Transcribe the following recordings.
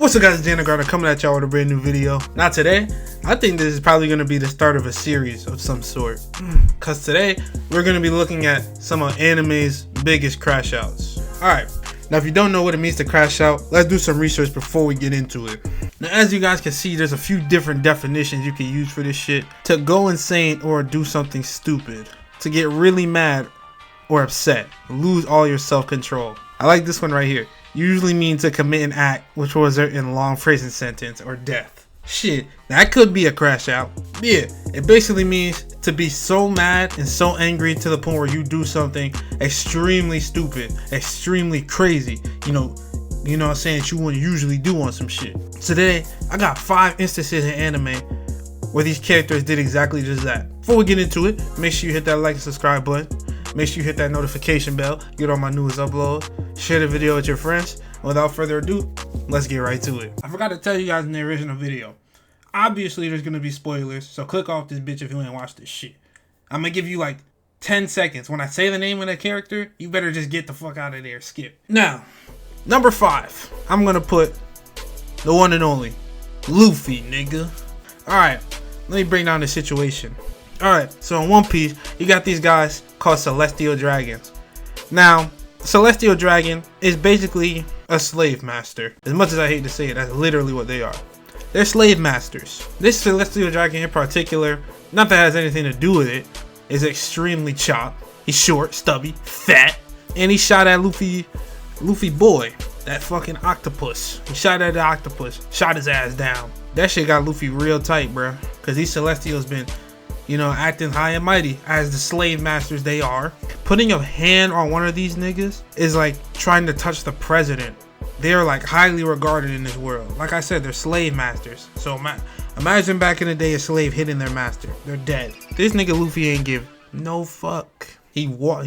What's up guys, it's Garner coming at y'all with a brand new video. Now today, I think this is probably going to be the start of a series of some sort. Cause today, we're going to be looking at some of anime's biggest crash outs. Alright, now if you don't know what it means to crash out, let's do some research before we get into it. Now as you guys can see, there's a few different definitions you can use for this shit. To go insane or do something stupid. To get really mad or upset. Lose all your self-control. I like this one right here. Usually means to commit an act which will result in a long prison sentence or death. Shit, that could be a crash out. Yeah, it basically means to be so mad and so angry to the point where you do something extremely stupid, extremely crazy. You know what I'm saying, that you wouldn't usually do on some shit. Today, I got 5 instances in anime where these characters did exactly just that. Before we get into it, make sure you hit that like and subscribe button. Make sure you hit that notification bell, get all my newest uploads, share the video with your friends. Without further ado, let's get right to it. I forgot to tell you guys in the original video, obviously there's going to be spoilers, so click off this bitch if you ain't watched this shit. I'm going to give you like 10 seconds. When I say the name of the character, you better just get the fuck out of there, skip. Now, number 5, I'm going to put the one and only Luffy, nigga. Alright, let me break down the situation. Alright, so in One Piece, you got these guys called Celestial Dragons. Now, Celestial Dragon is basically a slave master. As much as I hate to say it, that's literally what they are. They're slave masters. This Celestial Dragon in particular, not that it has anything to do with it, is extremely chopped. He's short, stubby, fat, and he shot at Luffy boy, that fucking octopus. He shot at the octopus, shot his ass down. That shit got Luffy real tight, bruh, because these Celestials been, acting high and mighty as the slave masters they are. Putting a hand on one of these niggas is like trying to touch the president. They're like highly regarded in this world. Like I said, they're slave masters. So imagine back in the day a slave hitting their master. They're dead. This nigga Luffy ain't give no fuck. He looked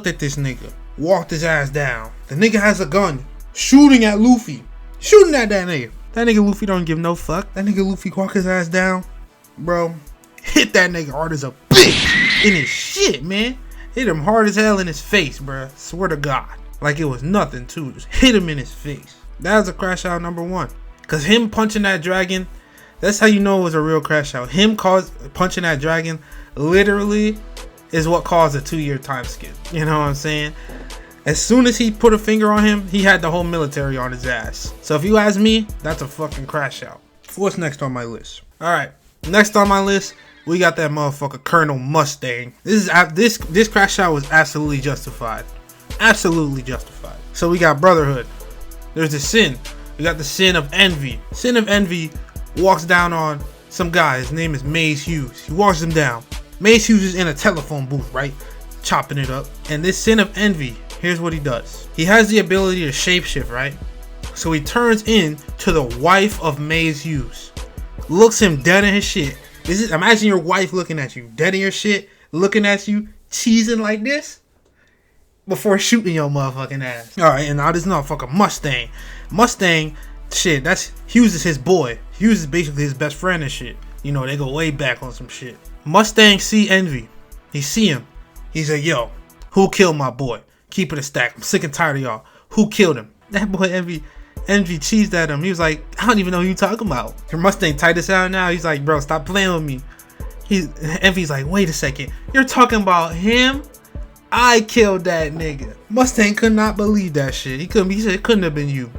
at this nigga, walked his ass down. The nigga has a gun, shooting at Luffy. Shooting at that nigga. That nigga Luffy don't give no fuck. That nigga Luffy walk his ass down. Bro, hit that nigga hard as a bitch in his shit, man. Hit him hard as hell in his face, bro. Swear to God. Like it was nothing, too. Just hit him in his face. That was a crash out number 1. Because him punching that dragon, that's how you know it was a real crash out. Him punching that dragon literally is what caused a 2-year time skip. You know what I'm saying? As soon as he put a finger on him, he had the whole military on his ass. So if you ask me, that's a fucking crash out. What's next on my list? Alright. Next on my list, we got that motherfucker Colonel Mustang. This crash out was absolutely justified. Absolutely justified. So we got brotherhood. There's the sin. We got the sin of envy. Sin of envy walks down on some guy. His name is Maze Hughes. He walks him down. Maze Hughes is in a telephone booth, right? Chopping it up. And this sin of envy, here's what he does. He has the ability to shapeshift, right? So he turns into the wife of Maze Hughes. Looks him dead in his shit. Imagine your wife looking at you, dead in your shit, looking at you, cheesing like this, before shooting your motherfucking ass. Alright, and now this motherfucker Mustang. Mustang, shit, that's Hughes is his boy. Hughes is basically his best friend and shit. They go way back on some shit. Mustang see envy. He see him. He's like, yo, who killed my boy? Keep it a stack. I'm sick and tired of y'all. Who killed him? That boy Envy cheesed at him. He was like, I don't even know who you talking about. Your Mustang tight as hell now. He's like, bro, stop playing with me. Envy's like, wait a second. You're talking about him? I killed that nigga. Mustang could not believe that shit. He said it couldn't have been you.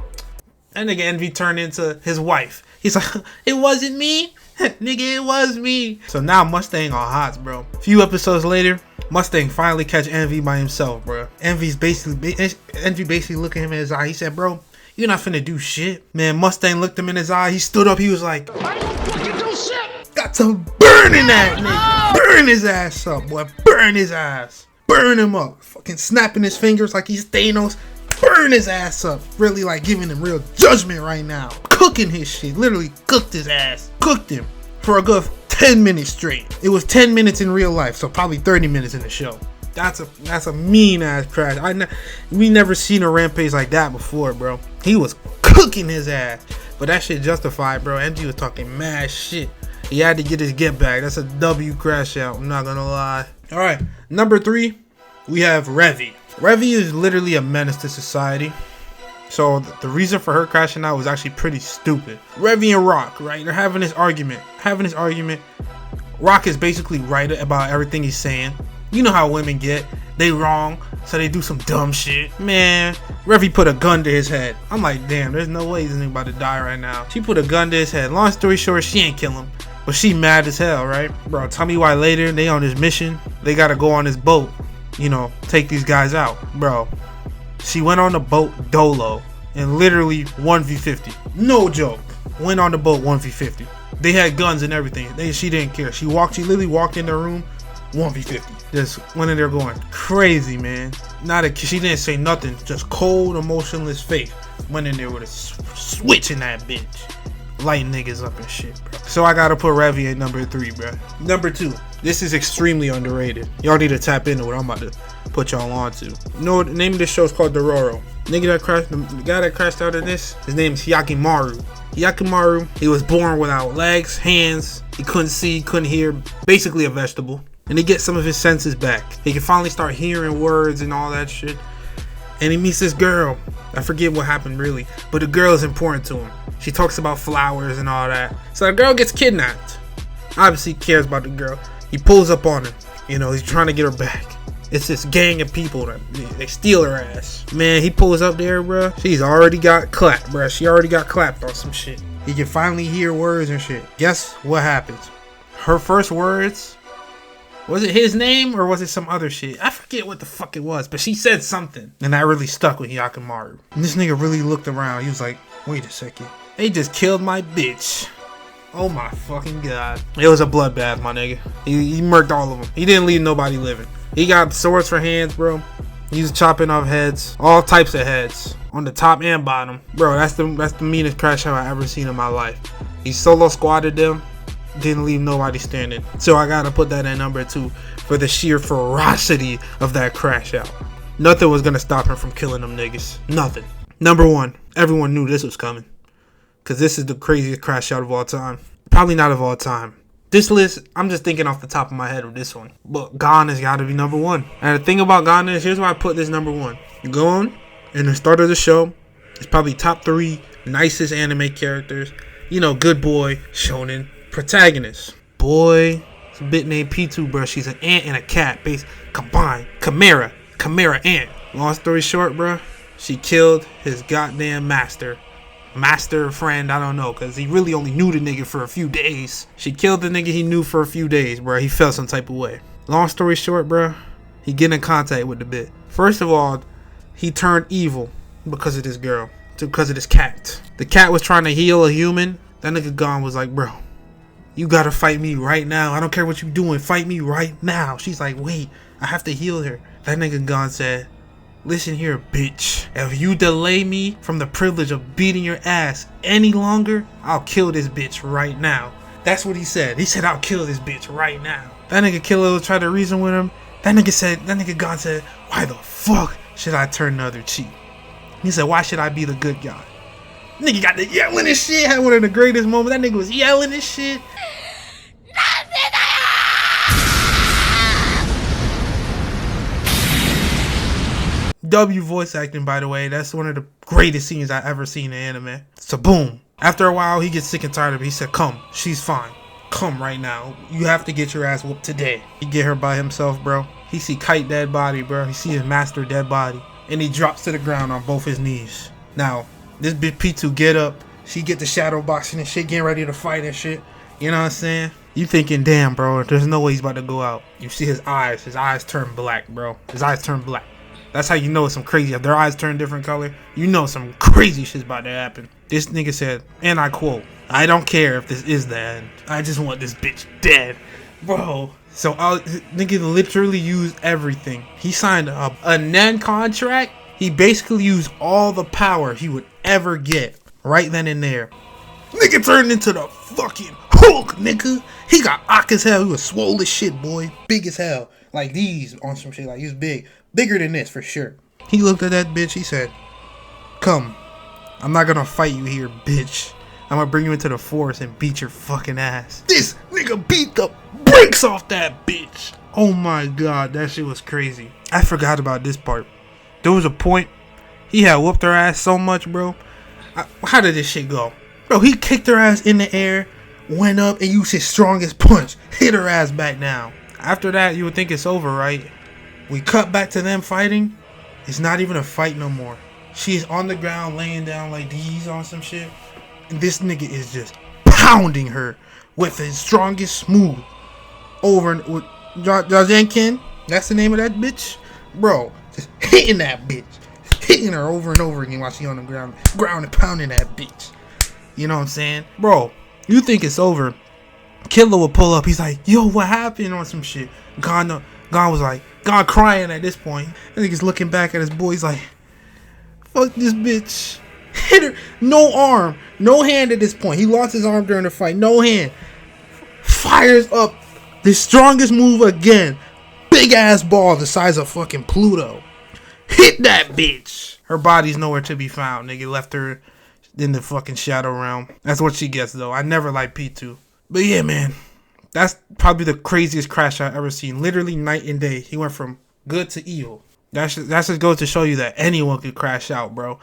That nigga Envy turned into his wife. He's like, it wasn't me. Nigga, it was me. So now Mustang on hots, bro. A few episodes later, Mustang finally catch Envy by himself, bro. Envy basically looking him in his eye. He said, bro, you're not finna do shit. Man, Mustang looked him in his eye. He stood up. He was like, I don't fucking do shit. Got to burning that nigga. Burn his ass up, boy. Burn his ass. Burn him up. Fucking snapping his fingers like he's Thanos. Burn his ass up. Really like giving him real judgment right now. Cooking his shit. Literally cooked his ass. Cooked him for a good 10 minutes straight. It was 10 minutes in real life, so probably 30 minutes in the show. That's a mean ass crash. We never seen a rampage like that before, bro. He was cooking his ass, but that shit justified, bro. MG was talking mad shit. He had to get his get back. That's a W crash out. I'm not gonna lie. All right, number 3, we have Revy. Revy is literally a menace to society. So the reason for her crashing out was actually pretty stupid. Revy and Rock, right? They're having this argument. Rock is basically right about everything he's saying. You know how women get. They wrong, so they do some dumb shit. Man, Revy put a gun to his head. I'm like, damn, there's no way he's about to die right now. She put a gun to his head. Long story short, she ain't kill him, but she mad as hell, right? Bro, tell me why later they on this mission. They gotta go on this boat, you know, take these guys out. Bro, she went on the boat dolo and literally 1v50. No joke. Went on the boat 1v50. They had guns and everything. She didn't care. She literally walked in the room 1v50. Just went in there going crazy, man. She didn't say nothing. Just cold, emotionless face. Went in there with a switch in that bitch. Lighting niggas up and shit, bro. So I gotta put Revy at number 3, bro. Number 2. This is extremely underrated. Y'all need to tap into what I'm about to put y'all on to. You know, the name of this show is called Dororo. The guy that crashed out in this, his name is Hakkimaru. Hakkimaru, he was born without legs, hands, he couldn't see, couldn't hear, basically a vegetable. And he gets some of his senses back. He can finally start hearing words and all that shit. And he meets this girl. I forget what happened really, but the girl is important to him. She talks about flowers and all that. So the girl gets kidnapped. Obviously he cares about the girl. He pulls up on her. You know, he's trying to get her back. It's this gang of people that they steal her ass. Man, he pulls up there, bro. She's already got clapped, bro. She already got clapped on some shit. He can finally hear words and shit. Guess what happens? Her first words, was it his name or was it some other shit? I forget what the fuck it was, but she said something. And that really stuck with Hakkimaru. And this nigga really looked around. He was like, wait a second. They just killed my bitch. Oh my fucking god. It was a bloodbath, my nigga. He murked all of them. He didn't leave nobody living. He got swords for hands, bro. He's chopping off heads. All types of heads. On the top and bottom. Bro, that's the meanest crash out I ever seen in my life. He solo squatted them. Didn't leave nobody standing. So I gotta put that at number 2 for the sheer ferocity of that crash out. Nothing was gonna stop him from killing them niggas. Nothing. Number 1. Everyone knew this was coming. Because this is the craziest crash out of all time. Probably not of all time. This list, I'm just thinking off the top of my head of this one. But Gon has got to be number 1. And the thing about Gon is, here's why I put this number 1. Gon, in the start of the show, is probably top 3 nicest anime characters. You know, good boy, shonen, protagonist. Boy, it's a bit named P2, bro. She's an ant and a cat, based combined. Chimera ant. Long story short, bro, she killed his goddamn master friend, I don't know, because he really only knew the nigga for a few days. She killed the nigga he knew for a few days, bro. He felt some type of way. Long story short, bro, he get in contact with the bit. First of all, he turned evil because of this girl, because of this cat. The cat was trying to heal a human. That nigga Gon was like, bro, you gotta fight me right now. I don't care what you doing. Fight me right now. She's like, wait, I have to heal her. That nigga Gon said, listen here, bitch. If you delay me from the privilege of beating your ass any longer, I'll kill this bitch right now. That's what he said. He said, I'll kill this bitch right now. That nigga Killer tried to reason with him. That nigga God said, why the fuck should I turn the other cheek? He said, why should I be the good guy? Nigga got the yelling and shit. Had one of the greatest moments. That nigga was yelling and shit. W voice acting, by the way. That's one of the greatest scenes I ever seen in anime. So boom. After a while, he gets sick and tired of it. He said, come. She's fine. Come right now. You have to get your ass whooped today. He get her by himself, bro. He see Kite dead body, bro. He see his master dead body. And he drops to the ground on both his knees. Now, this bitch P2 get up. She get the shadow boxing and shit, getting ready to fight and shit. You know what I'm saying? You thinking, damn, bro, there's no way he's about to go out. You see his eyes. His eyes turn black, bro. His eyes turn black. That's how you know it's some crazy. If their eyes turn different color, you know some crazy shit's about to happen. This nigga said, and I quote, I don't care if this is the end. I just want this bitch dead. Bro. So nigga literally used everything. He signed a NAN contract. He basically used all the power he would ever get right then and there. Nigga turned into the fucking Hulk, nigga. He got ock as hell. He was swole as shit, boy. Big as hell. Like these on some shit. Like he was big. Bigger than this, for sure. He looked at that bitch. He said, come. I'm not gonna fight you here, bitch. I'm gonna bring you into the forest and beat your fucking ass. This nigga beat the brakes off that bitch. Oh my god, that shit was crazy. I forgot about this part. There was a point He had whooped her ass so much, bro. How did this shit go? Bro, he kicked her ass in the air, went up and used his strongest punch, hit her ass back down. After that, you would think it's over, right? We cut back to them fighting. It's not even a fight no more. She's on the ground laying down like these on some shit. And this nigga is just pounding her with his strongest smooth. Over and with Jajenkin, that's the name of that bitch. Bro, just hitting that bitch. Hitting her over and over again while she on the ground and pounding that bitch. You know what I'm saying? Bro, you think it's over. Killer will pull up. He's like, yo, what happened on some shit? Gon was like, Gon crying at this point. I think he's looking back at his boy. He's like, fuck this bitch. Hit her. No arm. No hand at this point. He lost his arm during the fight. No hand. Fires up the strongest move again. Big ass ball the size of fucking Pluto. Hit that bitch. Her body's nowhere to be found. Nigga left her in the fucking shadow realm. That's what she gets though. I never liked P2. But yeah, man. That's probably the craziest crash I've ever seen. Literally night and day. He went from good to evil. That just goes to show you that anyone could crash out, bro.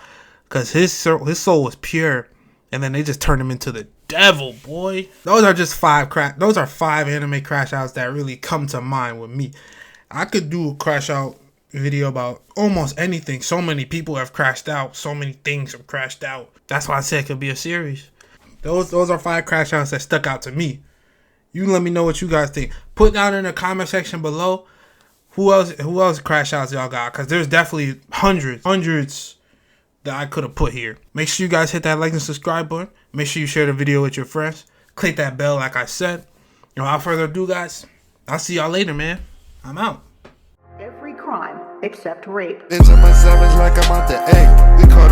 Because his soul was pure. And then they just turned him into the devil, boy. Those are just five anime crash outs that really come to mind with me. I could do a crash out video about almost anything. So many people have crashed out. So many things have crashed out. That's why I said it could be a series. Those are 5 crash outs that stuck out to me. You let me know what you guys think. Put down in the comment section below who else crash outs y'all got, because there's definitely hundreds that I could have put here. Make sure you guys hit that like and subscribe button. Make sure you share the video with your friends. Click that bell like I said. Without further ado, guys, I'll see y'all later, man. I'm out. Every crime except rape. Into my savage like I'm out the egg. We caught